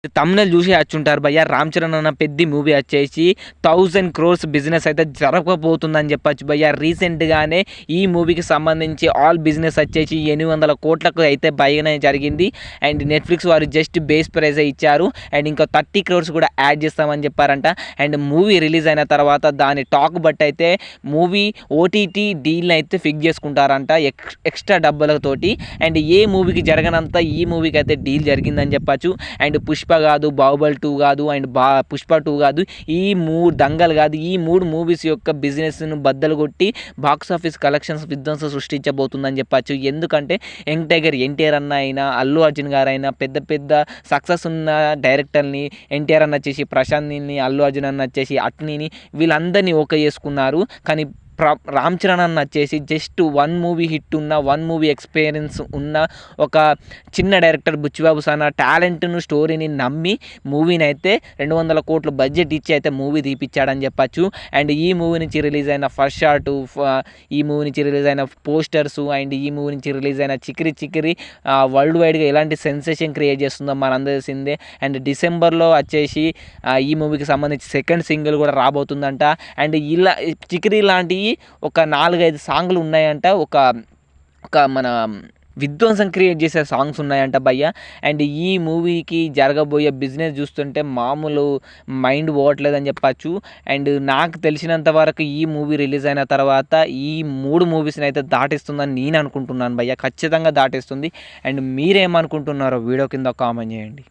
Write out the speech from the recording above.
Thumbnail చూసి వచ్చుంటారు భయ్య. రామ్ చరణ్ అన్న పెద్ద మూవీ వచ్చేసి 1000 crores బిజినెస్ అయితే జరగబోతుందని చెప్పొచ్చు భయ్య. రీసెంట్గానే ఈ మూవీకి సంబంధించి ఆల్ బిజినెస్ వచ్చేసి 800 కోట్లకు అయితే బయనే జరిగింది. అండ్ నెట్ఫ్లిక్స్ వారు జస్ట్ బేస్ ప్రైజ్ ఇచ్చారు. అండ్ ఇంకా 30 crores కూడా యాడ్ చేస్తామని చెప్పారంట. అండ్ మూవీ రిలీజ్ అయిన తర్వాత దాని టాక్ బట్టి అయితే మూవీ ఓటీటీ డీల్ని అయితే ఫిక్స్ చేసుకుంటారంట ఎక్స్ట్రా డబ్బులతోటి. అండ్ ఏ మూవీకి జరగనంత ఈ మూవీకి అయితే డీల్ జరిగిందని చెప్పచ్చు. అండ్ పుష్ప కాదు, బాహుబలి 2 కాదు, అండ్ పుష్ప 2 కాదు, ఈ దంగల్ కాదు, ఈ 3 మూవీస్ యొక్క బిజినెస్ను బద్దలు కొట్టి బాక్స్ ఆఫీస్ కలెక్షన్స్ విధ్వంసం సృష్టించబోతుందని చెప్పచ్చు. ఎందుకంటే యంగ్ టైగర్ ఎన్టీఆర్ అన్న అయినా, అల్లు అర్జున్ గారు అయినా, పెద్ద పెద్ద సక్సెస్ ఉన్న డైరెక్టర్ని ఎన్టీఆర్ అన్న వచ్చేసి ప్రశాంత్ని, అల్లు అర్జున్ అన్న వచ్చేసి అట్నీని వీళ్ళందరినీ ఓకే చేసుకున్నారు. కానీ రామ్ చరణ్ అన్న వచ్చేసి జస్ట్ 1 మూవీ హిట్ ఉన్న 1 మూవీ ఎక్స్పీరియన్స్ ఉన్న ఒక చిన్న డైరెక్టర్ బుచ్చిబాబు సానా టాలెంట్ను స్టోరీని నమ్మి మూవీని అయితే 200 కోట్ల బడ్జెట్ ఇచ్చి అయితే మూవీ తీపిచ్చాడని చెప్పచ్చు. అండ్ ఈ మూవీ నుంచి రిలీజ్ అయిన ఫస్ట్ షాట్, ఈ మూవీ నుంచి రిలీజ్ అయిన పోస్టర్స్, అండ్ ఈ మూవీ నుంచి రిలీజ్ అయిన చికిరి చికిరి వరల్డ్ వైడ్గా ఎలాంటి సెన్సేషన్ క్రియేట్ చేస్తుందో మనందరూ తెలిసిందే. అండ్ డిసెంబర్లో వచ్చేసి ఈ మూవీకి సంబంధించి సెకండ్ సింగిల్ కూడా రాబోతుందంట. అండ్ ఇలా చికిరి లాంటివి ఒక 4-5 సాంగ్లు ఉన్నాయంట. ఒక మన విధ్వంసం క్రియేట్ చేసే సాంగ్స్ ఉన్నాయంట భయ్య. అండ్ ఈ మూవీకి జరగబోయే బిజినెస్ చూస్తుంటే మామూలు మైండ్ పోవట్లేదని చెప్పచ్చు. అండ్ నాకు తెలిసినంత వరకు ఈ మూవీ రిలీజ్ అయిన తర్వాత ఈ 3 మూవీస్ని అయితే దాటిస్తుందని నేను అనుకుంటున్నాను భయ్య. ఖచ్చితంగా దాటిస్తుంది. అండ్ మీరేమనుకుంటున్నారో వీడియో కింద కామెంట్ చేయండి.